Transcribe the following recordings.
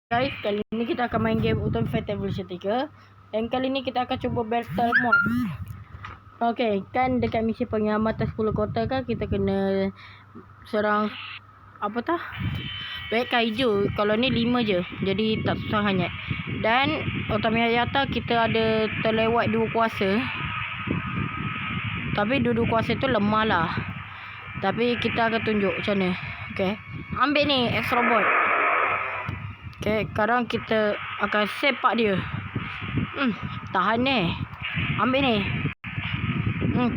Guys, kali ni kita akan main game Ultimate Fighter version 3. Dan kali ni kita akan cuba battle mode. Okay, kan dekat misi penyelamatan 10 kota kan kita kena serang apa tah? Baik kaiju. Kalau ni 5 je. Jadi tak susah sangat. Dan Utami Hayata kita ada terlewat 2 kuasa. Tapi 2 kuasa tu lemah lah. Tapi kita akan tunjuk macam mana. Okay. Ambil ni X-Robot. Okay, sekarang kita akan sepak dia. Tahan ni. Ambil ni.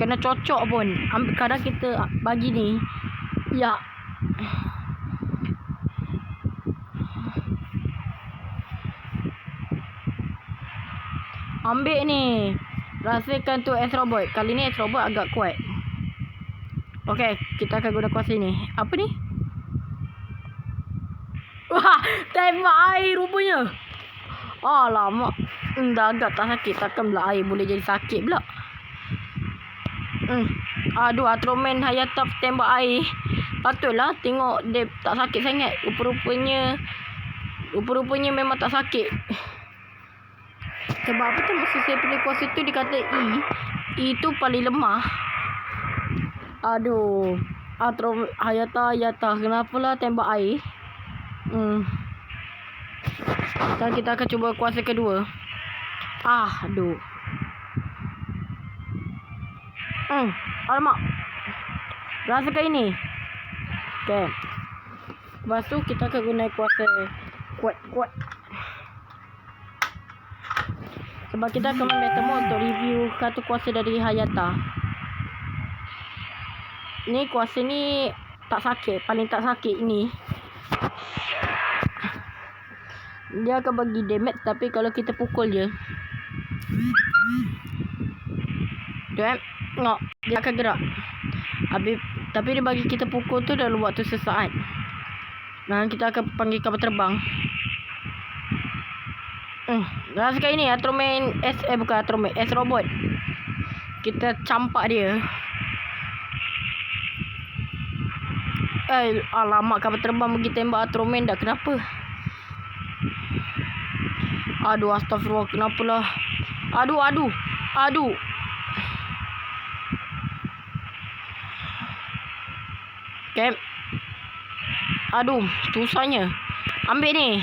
Kena cocok pun. Ambil, sekarang kita bagi ni. Ya. Ambil ni. Rasakan tu S-Robot. Kali ni S-Robot agak kuat. Okay, kita akan guna kuasa ni. Apa ni? Wah, tembak air rupanya. Alamak. Dah agak tak sakit. Takkan pula air boleh jadi sakit pula. Aduh, Ultraman Hayata tembak air. Patutlah tengok dia tak sakit sangat. Rupa-rupanya memang tak sakit. Sebab apa tu masa saya pilih kuasa tu dia kata E tu paling lemah. Aduh. Ultraman Hayata. Kenapalah tembak air? Sekarang kita akan cuba kuasa kedua. Aduh. Alamak. Rasakan ini. Okay. Lepas tu kita akan guna kuasa kuat. Sebab kita akan main battle mode untuk review kartu kuasa dari Hayata. Ni kuasa ni tak sakit. Paling tak sakit ni. Dia akan bagi damage tapi kalau kita pukul je. Tengok, dia akan gerak. Tapi dia bagi kita pukul tu dalam waktu sesaat. Nah, kita akan panggil kapal terbang. Rasakan ini Ultraman bukan Ultraman, S-Robot. Kita campak dia. Alamak, kapal terbang bagi tembak Ultraman dah. Kenapa? Aduh, astagfirullah. Kenapalah? Aduh. Okay. Aduh, susahnya. Ambil ni.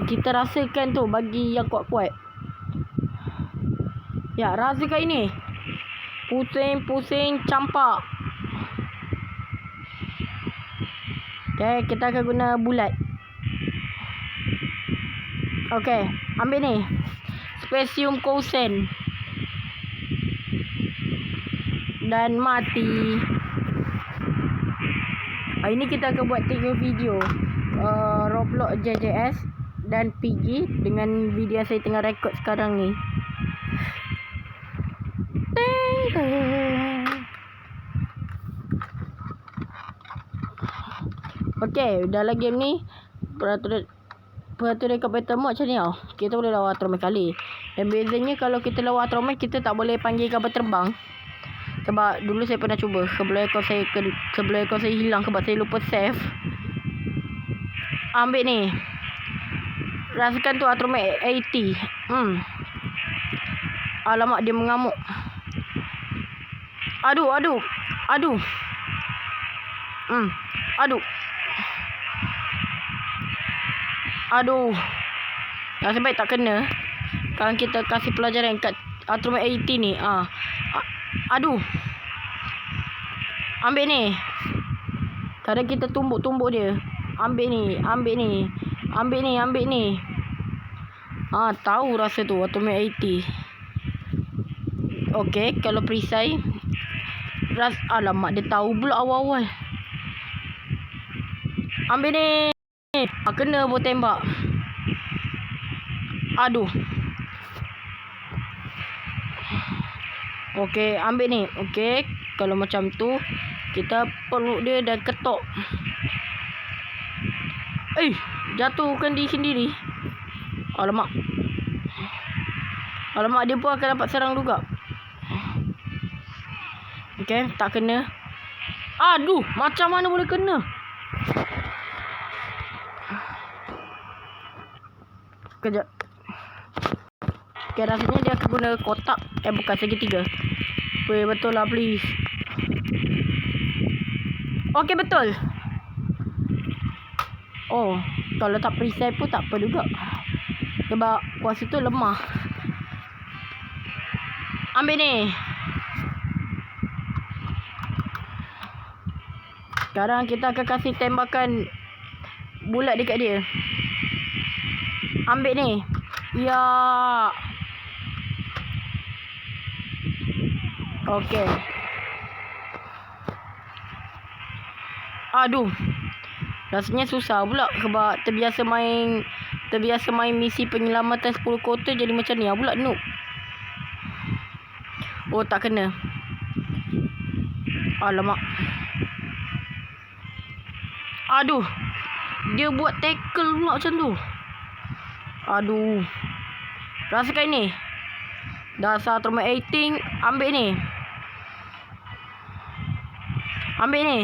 Kita rasakan tu bagi yang kuat-kuat. Ya, rasakan ini. Pusing, campak. Okay, kita akan guna bulat. Okay, ambil ni. Spesium Kousen. Dan mati. Ini kita akan buat 3 video. Roblox JJS dan PG dengan video yang saya tengah rekod sekarang ni. Okay, dalam game ni peraturan dekat battle mode macam ni tau. Kita boleh lawan Ultraman kali. Dan bezanya kalau kita lawan Ultraman kita tak boleh panggil kapal terbang. Sebab dulu saya pernah cuba. Sebelum ekor saya hilang sebab saya lupa save. Ambil ni. Rasakan tu Ultraman 80. Alamak, dia mengamuk. Aduh. Nasib baik tak kena. Sekarang kita kasih pelajaran kat Ultraman 80 ni. Aduh. Ambil ni. Kadang kita tumbuk dia. Ambil ni. Tahu rasa tu Ultraman 80. Okay, kalau perisai. Alamak, dia tahu pula awal-awal. Ambil ni. Kena pun tembak. Aduh. Okay, ambil ni. Okay, kalau macam tu kita peluk dia dan ketok. Jatuhkan diri sendiri. Alamak, dia pun akan dapat serang juga. Okay, tak kena. Aduh, macam mana boleh kena? Kejap. Okay, rasanya dia akan guna kotak. Bukan segitiga. Weh, betul lah please. Okay, betul. Oh, kalau tak preset pun tak apa juga. Sebab kuasa tu lemah. Ambil ni. Sekarang kita akan kasih tembakan bulat dekat dia. Ambil ni. Ya. Okey. Aduh. Rasanya susah pula sebab terbiasa main misi penyelamatan 10 kota jadi macam ni pula noob. Oh, tak kena. Alamak. Aduh. Dia buat tackle pula macam tu. Aduh. Rasakan ni. Dasar terminating. Ambil ni. Ambil ni.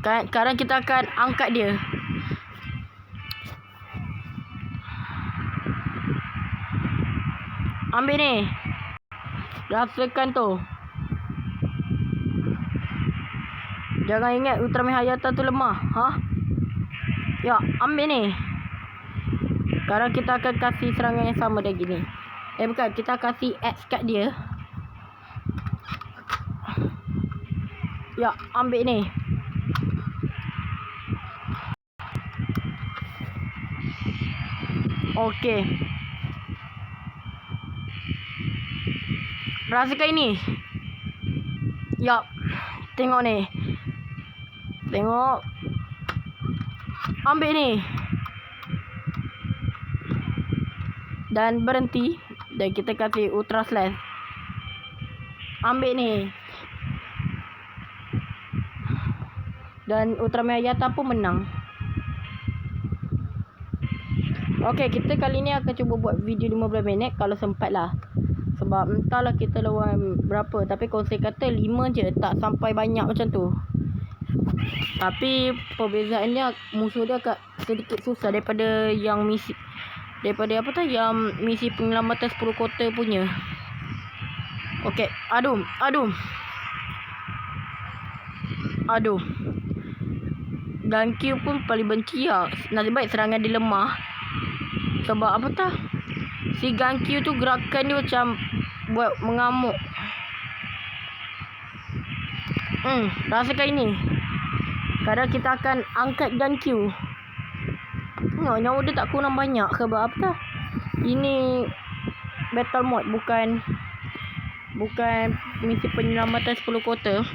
Sekarang kita akan angkat dia. Ambil ni. Rasakan tu. Jangan ingat Ultraman Hayata tu lemah. Ha? Ya, ambil ni. Sekarang kita akan kasih serangan yang sama lagi ni. Bukan. Kita kasih X kat dia. Ya, ambil ni. Okey. Rasakan ini. Ya. Tengok ni. Tengok. Ambil ni. Dan berhenti. Dan kita kasih Ultra Slash. Ambil ni. Dan Ultraman Hayata pun menang. Okey, kita kali ni akan cuba buat video 15 minit kalau sempat lah. Sebab entahlah kita lawan berapa. Tapi konsep kata 5 je. Tak sampai banyak macam tu. Tapi perbezaannya musuh dia agak sedikit susah daripada yang misi. Daripada apa tu? Yang misi penyelamatan 10 kota punya. Okey. Aduh. Gankyu pun paling benci lah. Nasib baik serangan dia lemah. Sebab apa tah? Si Gankyu tu gerakan dia macam buat mengamuk. Rasakan ini. Sekarang kita akan angkat Gankyu. Tengok nyawa dia tak kurang banyak. Sebab apa tah? Ini battle mode, bukan misi penyelamatan 10 kota.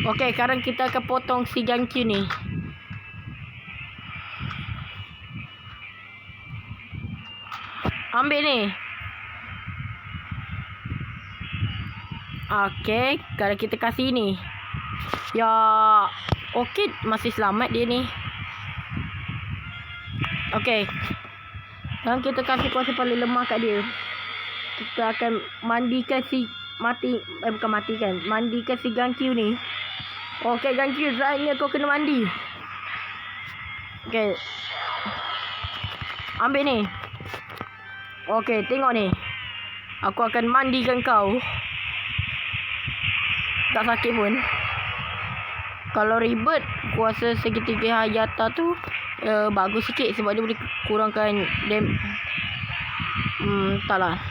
Okey, sekarang kita akan potong si Gankyu ni. Ambil ni. Okey, sekarang kita kasih ni. Ya, okey, masih selamat dia ni. Okey. Sekarang kita kasih kuasa paling lemah kat dia. Kita akan mandikan si mandikan si Gankyu ni. Okey, Gankyu, saatnya kau kena mandi. Okey. Ambil ni. Okey, tengok ni. Aku akan mandikan kau. Tak sakit pun. Kalau ribet, kuasa segitiga Hayata tu bagus sikit sebab dia boleh kurangkan entahlah.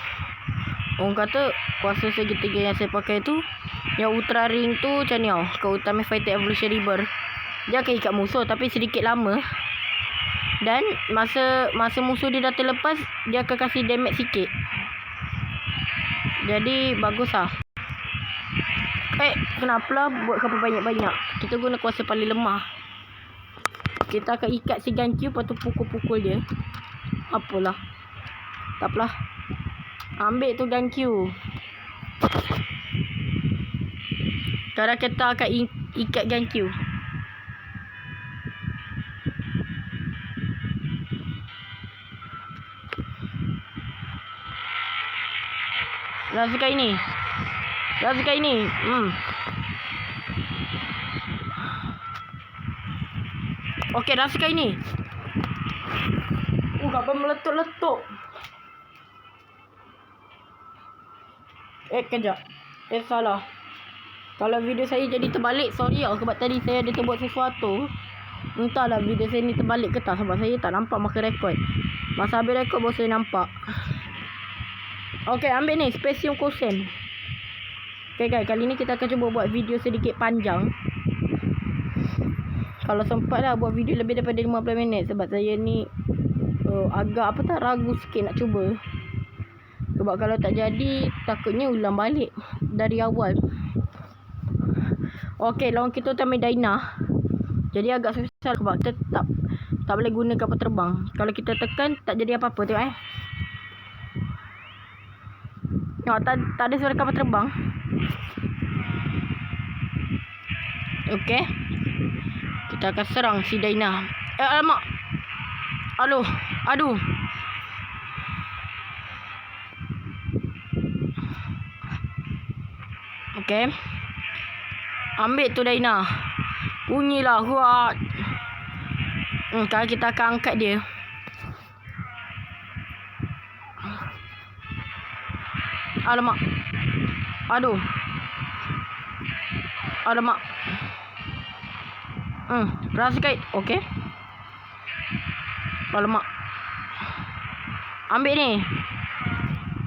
Orang kata kuasa segitiga yang saya pakai tu, yang Ultra Ring tu macam ni tau. Kalau Ultraman Fighter Evolution Rebirth, dia akan ikat musuh tapi sedikit lama. Dan masa musuh dia dah terlepas, dia akan kasih damage sikit. Jadi bagus lah. Kenapalah buat kapal banyak-banyak? Kita guna kuasa paling lemah. Kita akan ikat si Gankyu, lepas tu pukul-pukul dia. Apalah. Tak apalah. Ambil tu Gankyu. Sekarang kita akan ikat Gankyu. Rasakan ini. Okey, rasakan ini. Kenapa meletup-letup? Kejap. Salah. Kalau video saya jadi terbalik, sorry lah. Sebab tadi saya ada terbuat sesuatu. Entahlah video saya ni terbalik ke tak. Sebab saya tak nampak masa rekod. Masa habis rekod baru saya nampak. Okay, ambil ni. Spesium kosen. Okay guys, kali ni kita akan cuba buat video sedikit panjang. Kalau sempat lah buat video lebih daripada 15 minit. Sebab saya ni agak ragu sikit nak cuba. Sebab kalau tak jadi, takutnya ulang balik dari awal. Okay, lawan kita Utami Daina. Jadi agak susah sebab kita tak boleh guna kapal terbang. Kalau kita tekan, tak jadi apa-apa. Tengok tak ada suara kapal terbang. Okay, kita akan serang si Daina. Alamak. Aduh. Okay, ambil tu Daina. Bunyilah kuat. Sekarang kita akan angkat dia. Alamak. Alamak. Rasa kait. Okay. Alamak. Ambil ni.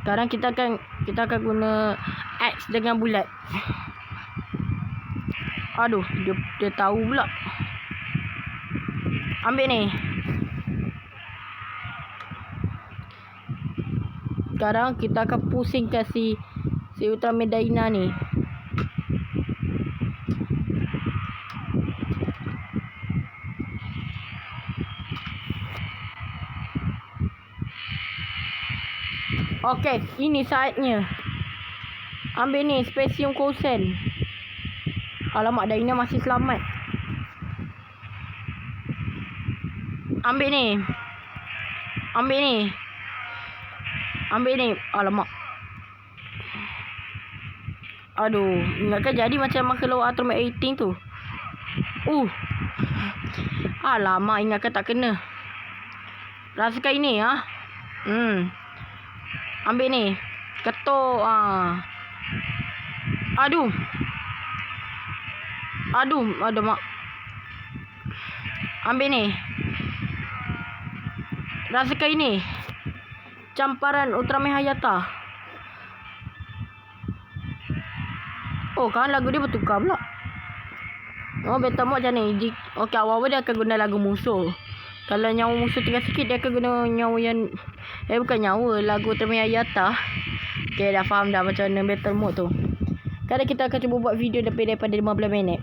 Sekarang kita akan guna X dengan bulat. Aduh, dia tahu pula. Ambil ni. Sekarang kita akan pusingkan si Utami Daina ni. Okey, ini saatnya. Ambil ni, spesium kosen. Alamak, Daina masih selamat. Ambil ni. Alamak. Aduh, ingatkan jadi macam makhluk Ultraman 18 tu. Alamak, ingatkan tak kena. Rasakan ini ha. Ambil ni. Ketuk Aduh, mak. Ambil ni. Rasakan ini. Camparan Ultraman Hayata. Kan lagu dia bertukar pula. Better mode macam ni. Okay, awal-awal dia akan guna lagu musuh. Kalau nyawa musuh tinggal sikit, dia akan guna nyawa yang bukan nyawa, lagu Ultraman Hayata. Okay, dah faham dah macam mana battle mode tu. Sekarang kita akan cuba buat video lebih daripada 15 minit.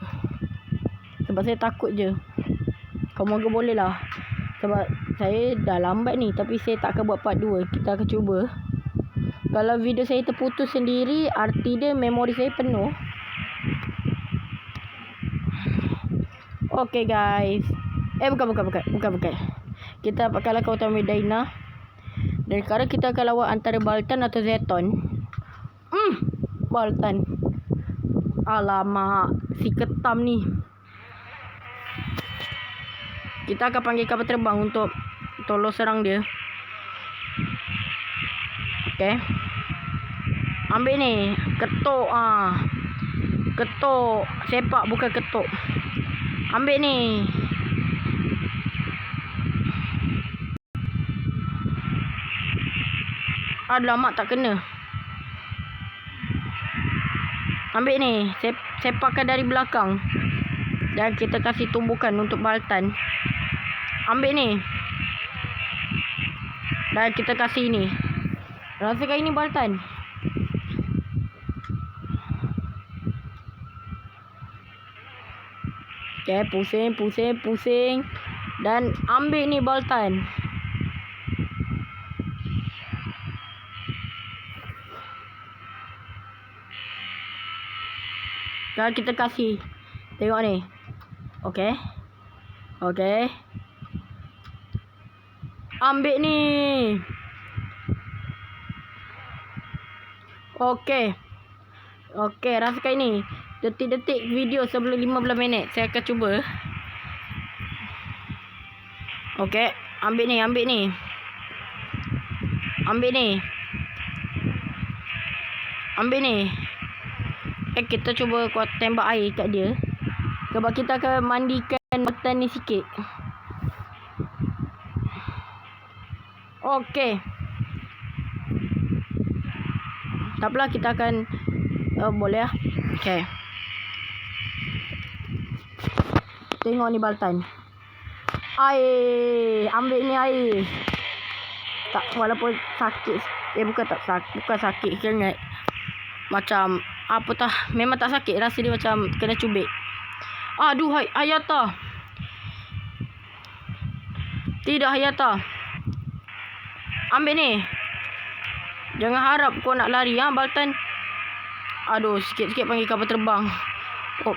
Sebab saya takut je. Moga boleh lah. Sebab saya dah lambat ni. Tapi saya tak akan buat part 2. Kita akan cuba. Kalau video saya terputus sendiri, arti dia memori saya penuh. Okay guys. Bukan. Kita akan kalahkan Utami Daina. Dan sekarang kita akan lawan antara Baltan atau Zeton. Baltan. Alamak, si ketam ni. Kita akan panggil kapal terbang untuk tolong serang dia. Okay. Ambil ni. Ketuk. Ketuk. Sepak bukan ketuk. Ambil ni. Alamak, tak kena. Ambil ni. Sepakkan dari belakang. Dan kita kasih tumbukan untuk Baltan. Ambil ni. Dan kita kasih ni. Rasakan ini Baltan. Okay, pusing. Dan ambil ni Baltan. Sekarang kita kasih. Tengok ni. Okay. Ambil ni. Okay, rasakan ini. Detik-detik video sebelum 15 minit. Saya akan cuba. Okay, ambil ni. Ambil ni. Kita cuba kuat tembak air kat dia. Sebab kita akan mandikan Baltan ni sikit. Okey. Tak apalah, kita akan boleh lah. Okey. Tengok ni Baltan. Air. Ambil ni air. Tak, walaupun sakit. Bukan sakit sangat. Macam apa tah. Memang tak sakit. Rasa dia macam kena cubit. Aduh, Hayata. Tidak, Hayata. Ambil ni. Jangan harap kau nak lari, ha, Baltan. Aduh, sikit-sikit panggil kapal terbang. Oh.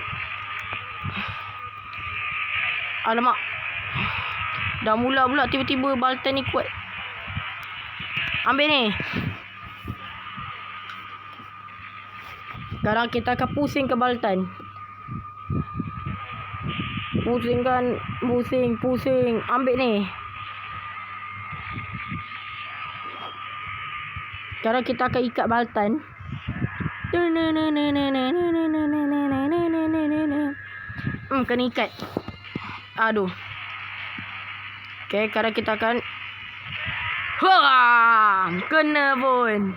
Alamak. Dah mula pula tiba-tiba Baltan ni kuat. Ambil ni. Sekarang kita akan pusing ke Baltan. Pusing. Ambil ni. Sekarang kita akan ikat Baltan. Kena ikat. Aduh. Okay, sekarang kita akan kena pun.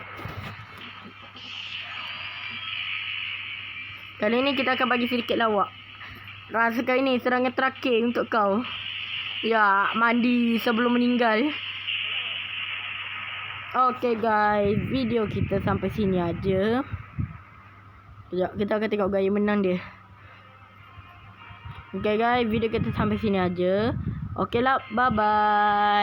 Kali ni kita akan bagi sedikit lawak. Rasakan ini serangan terakhir untuk kau. Ya, mandi sebelum meninggal. Okay guys, video kita sampai sini aja. Sekejap, kita akan tengok gaya menang dia. Okay guys, video kita sampai sini aja. Okay lah, bye-bye.